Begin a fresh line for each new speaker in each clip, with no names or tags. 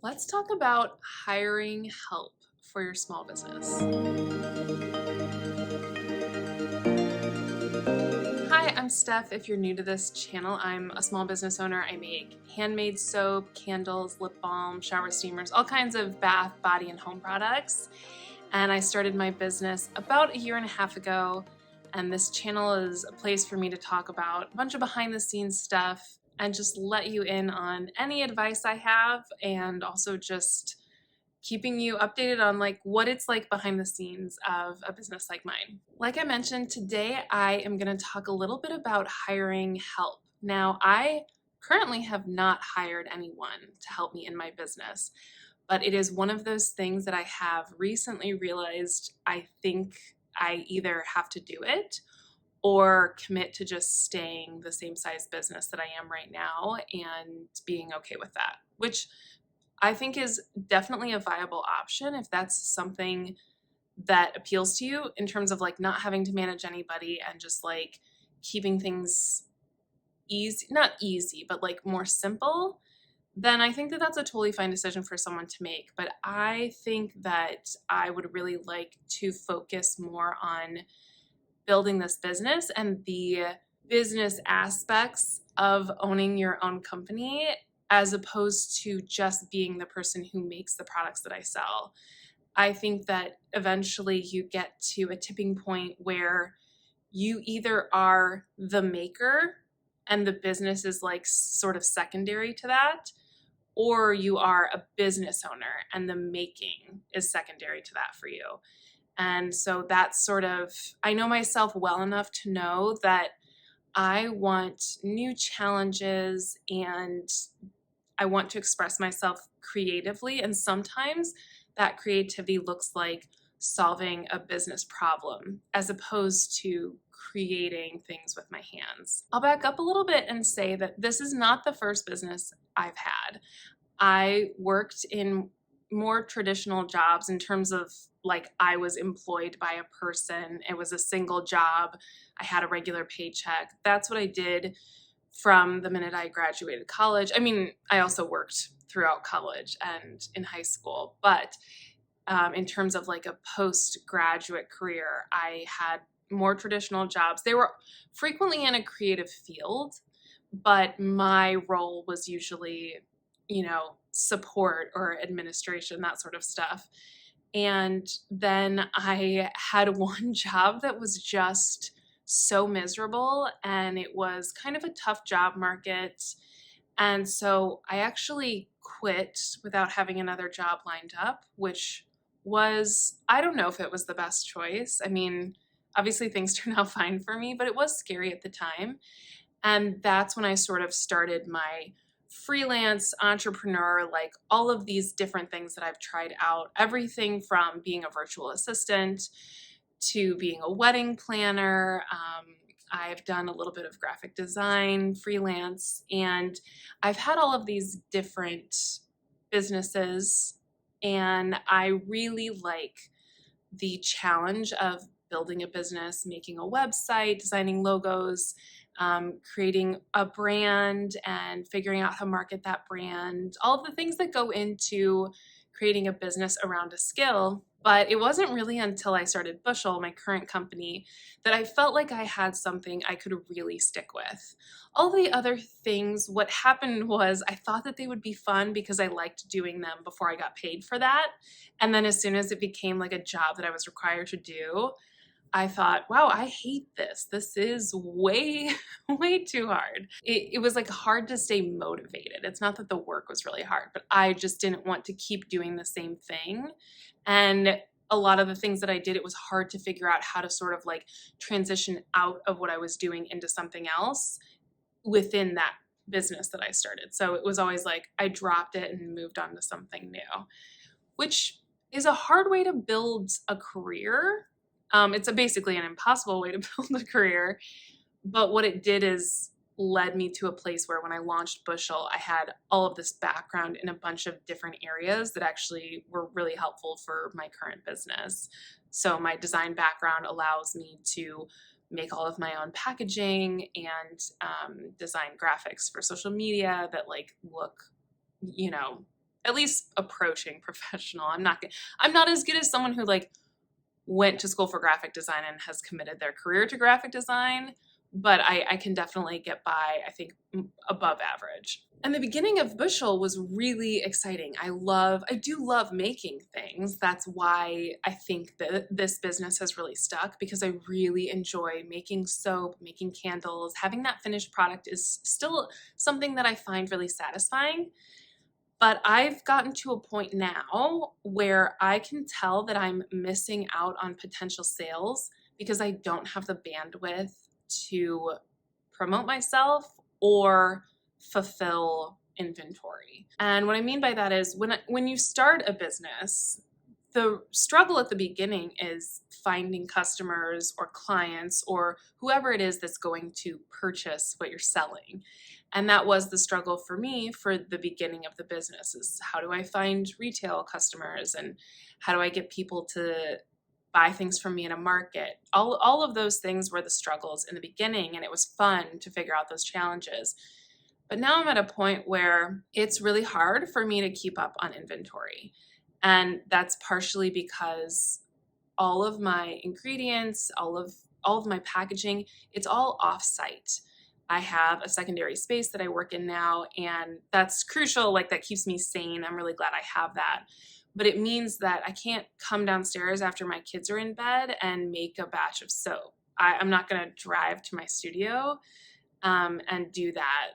Let's talk about hiring help for your small business. Hi, I'm Steph. If you're new to this channel, I'm a small business owner. I make handmade soap, candles, lip balm, shower steamers, all kinds of bath, body, and home products. And I started my business about a year and a half ago. And this channel is a place for me to talk about a bunch of behind the scenes stuff and just let you in on any advice I have, and also just keeping you updated on what it's like behind the scenes of a business like mine. Like I mentioned, today I am going to talk a little bit about hiring help. Now, I currently have not hired anyone to help me in my business, but it is one of those things that I have recently realized I think I either have to do it or commit to just staying the same size business that I am right now and being okay with that, which I think is definitely a viable option if that's something that appeals to you, in terms of not having to manage anybody and just keeping things easy, not easy, but more simple. Then I think that that's a totally fine decision for someone to make. But I think that I would really like to focus more on building this business and the business aspects of owning your own company, as opposed to just being the person who makes the products that I sell. I think that eventually you get to a tipping point where you either are the maker and the business is sort of secondary to that, or you are a business owner and the making is secondary to that for you. And so that's sort of, I know myself well enough to know that I want new challenges and I want to express myself creatively. And sometimes that creativity looks like solving a business problem as opposed to creating things with my hands. I'll back up a little bit and say that this is not the first business I've had. I worked in more traditional jobs in terms of I was employed by a person. It was a single job. I had a regular paycheck. That's what I did from the minute I graduated college. I mean, I also worked throughout college and in high school, but in terms of a postgraduate career, I had more traditional jobs. They were frequently in a creative field, but my role was usually, support or administration, that sort of stuff. And then I had one job that was just so miserable, and it was kind of a tough job market. And so I actually quit without having another job lined up, which was, I don't know if it was the best choice. I mean, obviously things turned out fine for me, but it was scary at the time. And that's when I sort of started my freelance entrepreneur, all of these different things that I've tried out, everything from being a virtual assistant to being a wedding planner. I've done a little bit of graphic design, freelance, and I've had all of these different businesses. And I really like the challenge of building a business, making a website, designing logos, creating a brand and figuring out how to market that brand, all of the things that go into creating a business around a skill. But it wasn't really until I started Bushyl, my current company, that I felt like I had something I could really stick with. All the other things, what happened was I thought that they would be fun because I liked doing them before I got paid for that. And then as soon as it became a job that I was required to do, I thought, wow, I hate this. This is way, way too hard. It was hard to stay motivated. It's not that the work was really hard, but I just didn't want to keep doing the same thing. And a lot of the things that I did, it was hard to figure out how to sort of transition out of what I was doing into something else within that business that I started. So it was always I dropped it and moved on to something new, which is a hard way to build a career. It's basically an impossible way to build a career. But what it did is led me to a place where when I launched Bushyl, I had all of this background in a bunch of different areas that actually were really helpful for my current business. So my design background allows me to make all of my own packaging and design graphics for social media that look, at least approaching professional. I'm not as good as someone who like went to school for graphic design and has committed their career to graphic design, but I can definitely get by, I think, above average. And the beginning of Bushyl was really exciting. I do love making things. That's why I think that this business has really stuck, because I really enjoy making soap, making candles. Having that finished product is still something that I find really satisfying. But I've gotten to a point now where I can tell that I'm missing out on potential sales because I don't have the bandwidth to promote myself or fulfill inventory. And what I mean by that is when you start a business, the struggle at the beginning is finding customers or clients or whoever it is that's going to purchase what you're selling. And that was the struggle for me for the beginning of the business, is how do I find retail customers and how do I get people to buy things from me in a market? All of those things were the struggles in the beginning, and it was fun to figure out those challenges. But now I'm at a point where it's really hard for me to keep up on inventory. And that's partially because all of my ingredients, all of my packaging, it's all off-site. I have a secondary space that I work in now, and that's crucial. Like, that keeps me sane. I'm really glad I have that. But it means that I can't come downstairs after my kids are in bed and make a batch of soap. I'm not going to drive to my studio and do that.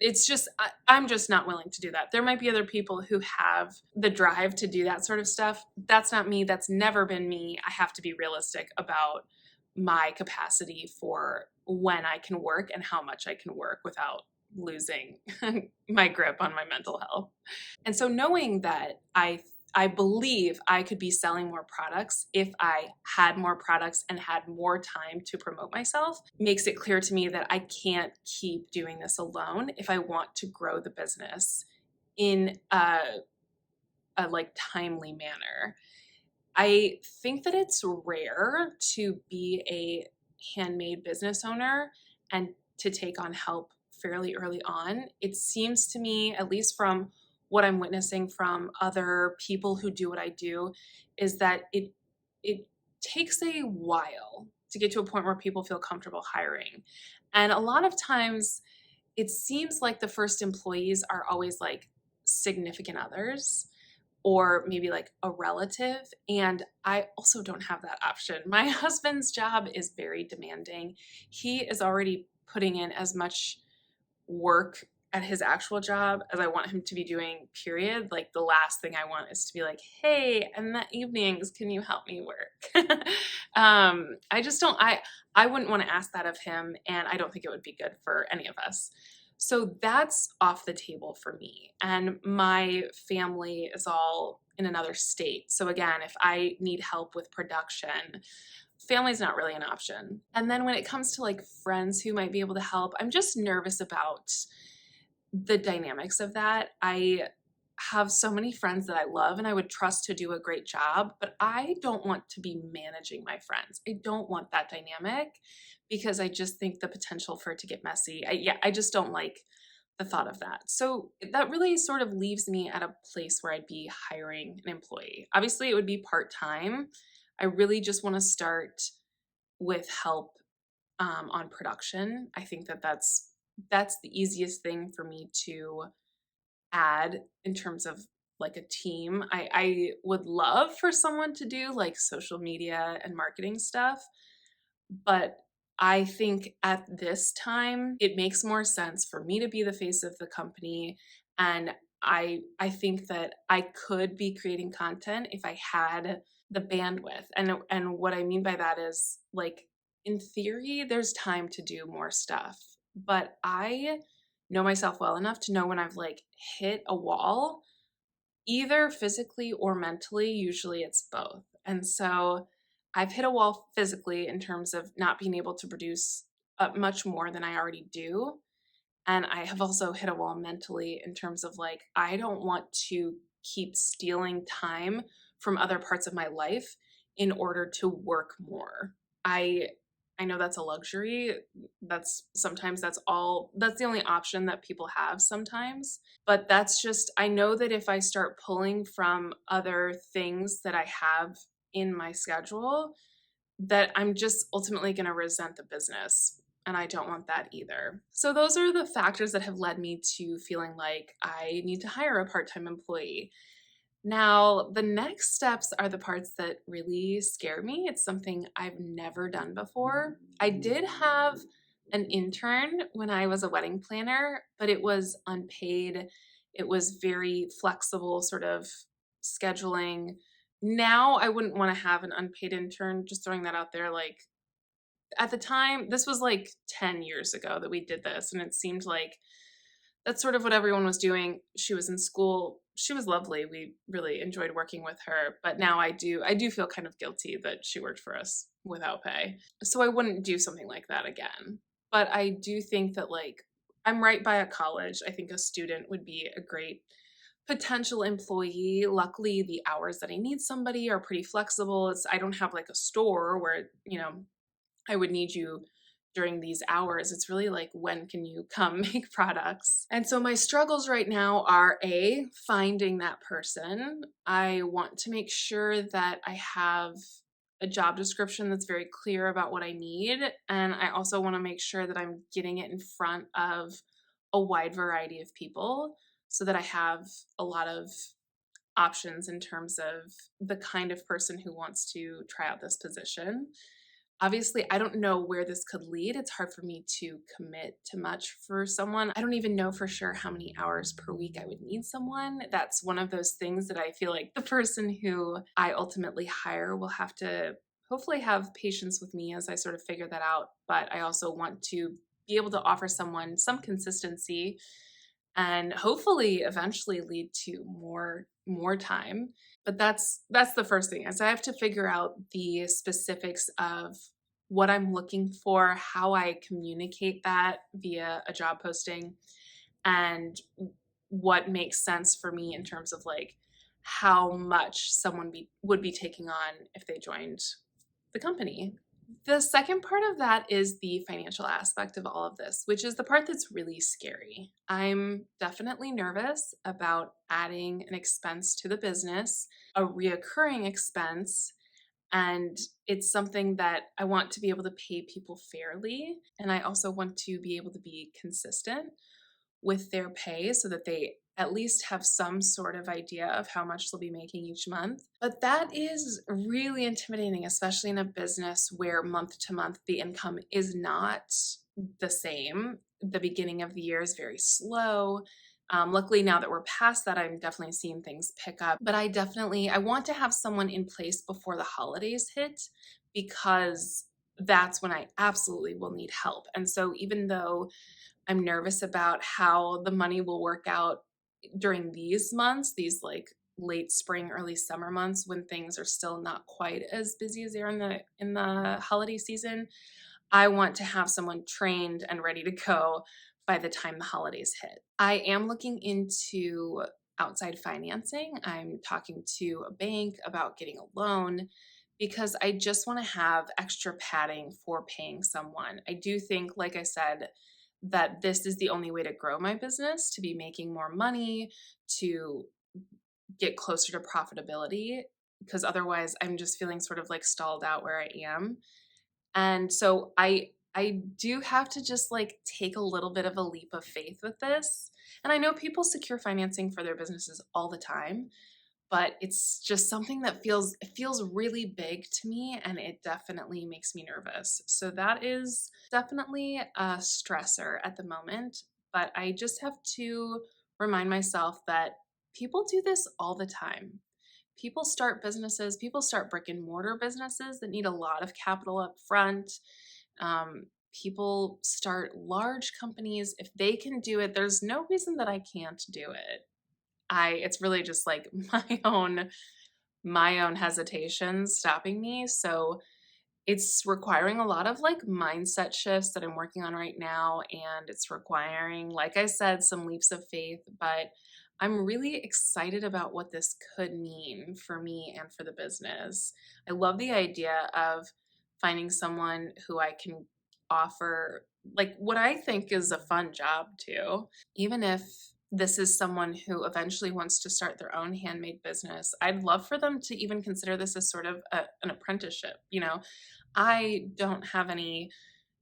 It's just, I'm just not willing to do that. There might be other people who have the drive to do that sort of stuff. That's not me. That's never been me. I have to be realistic about my capacity for when I can work and how much I can work without losing my grip on my mental health. And so knowing that I believe I could be selling more products if I had more products and had more time to promote myself makes it clear to me that I can't keep doing this alone if I want to grow the business in a like timely manner. I think that it's rare to be a handmade business owner and to take on help fairly early on. It seems to me, at least from what I'm witnessing from other people who do what I do, is that it takes a while to get to a point where people feel comfortable hiring. And a lot of times it seems like the first employees are always like significant others or maybe like a relative. And I also don't have that option. My husband's job is very demanding. He is already putting in as much work at his actual job as I want him to be doing, period. Like, the last thing I want is to be like, hey, in the evenings, can you help me work? I just don't, I wouldn't want to ask that of him, and I don't think it would be good for any of us. So that's off the table for me. And my family is all in another state. So again, if I need help with production, family's not really an option. And then when it comes to like friends who might be able to help, I'm just nervous about the dynamics of that. I have so many friends that I love and I would trust to do a great job, but I don't want to be managing my friends. I don't want that dynamic because I just think the potential for it to get messy. I just don't like the thought of that. So that really sort of leaves me at a place where I'd be hiring an employee. Obviously, it would be part-time. I really just want to start with help on production. I think that that's the easiest thing for me to add in terms of like a team. I would love for someone to do like social media and marketing stuff, but I think at this time it makes more sense for me to be the face of the company. And I think that I could be creating content if I had the bandwidth. And what I mean by that is, like, in theory there's time to do more stuff, but I know myself well enough to know when I've like hit a wall, either physically or mentally. Usually it's both. And so I've hit a wall physically in terms of not being able to produce much more than I already do. And I have also hit a wall mentally in terms of like, I don't want to keep stealing time from other parts of my life in order to work more. I I know that's a luxury. That's the only option that people have sometimes. But that's just, I know that if I start pulling from other things that I have in my schedule, that I'm just ultimately going to resent the business. And I don't want that either. So, those are the factors that have led me to feeling like I need to hire a part time employee. Now, the next steps are the parts that really scare me. It's something I've never done before. I did have an intern when I was a wedding planner, but it was unpaid. It was very flexible, sort of scheduling. Now, I wouldn't want to have an unpaid intern, just throwing that out there. Like at the time, this was like 10 years ago that we did this, and it seemed like that's sort of what everyone was doing. She was in school. She was lovely. We really enjoyed working with her. But now I do feel kind of guilty that she worked for us without pay. So I wouldn't do something like that again. But I do think that like I'm right by a college. I think a student would be a great potential employee. Luckily, the hours that I need somebody are pretty flexible. I don't have like a store where, I would need you during these hours. It's really like, when can you come make products? And so my struggles right now are A, finding that person. I want to make sure that I have a job description that's very clear about what I need. And I also want to make sure that I'm getting it in front of a wide variety of people so that I have a lot of options in terms of the kind of person who wants to try out this position. Obviously, I don't know where this could lead. It's hard for me to commit to much for someone. I don't even know for sure how many hours per week I would need someone. That's one of those things that I feel like the person who I ultimately hire will have to hopefully have patience with me as I sort of figure that out. But I also want to be able to offer someone some consistency and hopefully eventually lead to more time. But that's the first thing, is I have to figure out the specifics of what I'm looking for, how I communicate that via a job posting, and what makes sense for me in terms of like how much someone would be taking on if they joined the company. The second part of that is the financial aspect of all of this, which is the part that's really scary. I'm definitely nervous about adding an expense to the business, a reoccurring expense, and it's something that I want to be able to pay people fairly. And I also want to be able to be consistent with their pay so that they at least have some sort of idea of how much they'll be making each month. But that is really intimidating, especially in a business where month to month the income is not the same. The beginning of the year is very slow. Luckily, now that we're past that, I'm definitely seeing things pick up. But I want to have someone in place before the holidays hit, because that's when I absolutely will need help. And so even though I'm nervous about how the money will work out during these months, these like late spring, early summer months when things are still not quite as busy as they are in the holiday season. I want to have someone trained and ready to go by the time the holidays hit. I am looking into outside financing. I'm talking to a bank about getting a loan because I just want to have extra padding for paying someone. I do think, like I said, that this is the only way to grow my business, to be making more money, to get closer to profitability, because otherwise I'm just feeling sort of like stalled out where I am. And so I do have to just like take a little bit of a leap of faith with this. And I know people secure financing for their businesses all the time, but it's just something that feels really big to me, and it definitely makes me nervous. So that is definitely a stressor at the moment, but I just have to remind myself that people do this all the time. People start brick and mortar businesses that need a lot of capital up front. People start large companies. If they can do it, there's no reason that I can't do it. It's really just like my own hesitations stopping me. So it's requiring a lot of like mindset shifts that I'm working on right now. And it's requiring, like I said, some leaps of faith, but I'm really excited about what this could mean for me and for the business. I love the idea of finding someone who I can offer like what I think is a fun job too. Even if this is someone who eventually wants to start their own handmade business, I'd love for them to even consider this as sort of an apprenticeship. I don't have any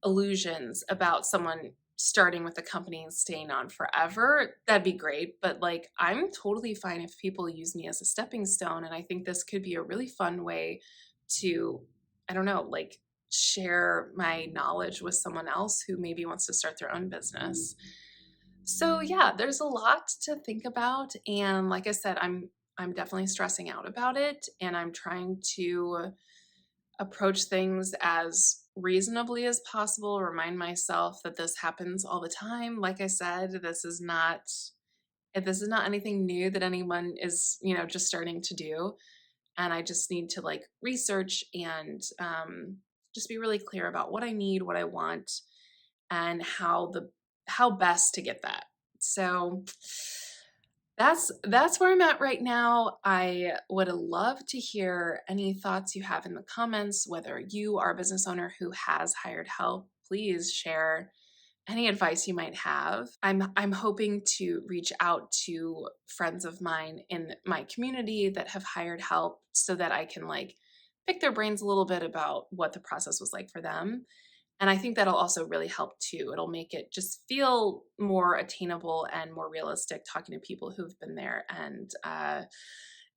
illusions about someone starting with a company and staying on forever. That'd be great. But like, I'm totally fine if people use me as a stepping stone. And I think this could be a really fun way to, I don't know, like share my knowledge with someone else who maybe wants to start their own business. So yeah, there's a lot to think about. And like I said, I'm definitely stressing out about it. And I'm trying to approach things as reasonably as possible, remind myself that this happens all the time. Like I said, this is not anything new that anyone is, just starting to do. And I just need to like research and just be really clear about what I need, what I want, and how best to get that. So that's where I'm at right now. I would love to hear any thoughts you have in the comments, whether you are a business owner who has hired help. Please share any advice you might have. I'm hoping to reach out to friends of mine in my community that have hired help so that I can like pick their brains a little bit about what the process was like for them. And I think that'll also really help too. It'll make it just feel more attainable and more realistic talking to people who've been there and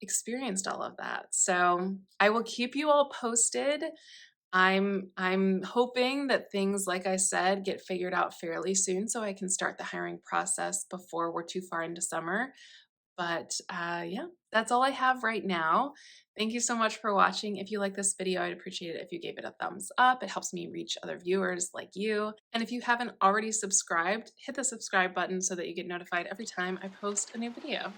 experienced all of that. So I will keep you all posted. I'm hoping that things, like I said, get figured out fairly soon so I can start the hiring process before we're too far into summer. But yeah, that's all I have right now. Thank you so much for watching. If you like this video, I'd appreciate it if you gave it a thumbs up. It helps me reach other viewers like you. And if you haven't already subscribed, hit the subscribe button so that you get notified every time I post a new video.